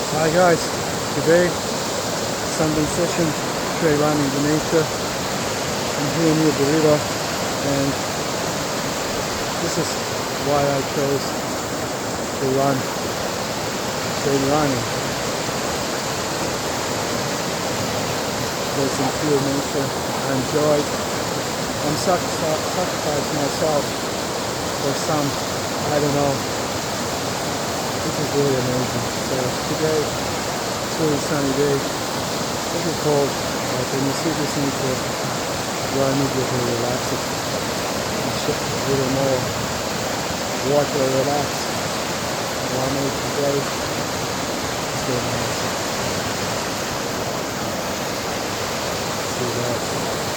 Hi guys, today Sunday session, trail running the nature. I'm here near the river and this is why I chose to run trail running. There's some pure nature, I enjoy it. I'm sacrificing myself for some, I don't know, this is really amazing. So today, it's really sunny day. A little cold, but when you see this nature, you are immediately relaxed. It's just a little more water relax. One day today, it's really nice. See that.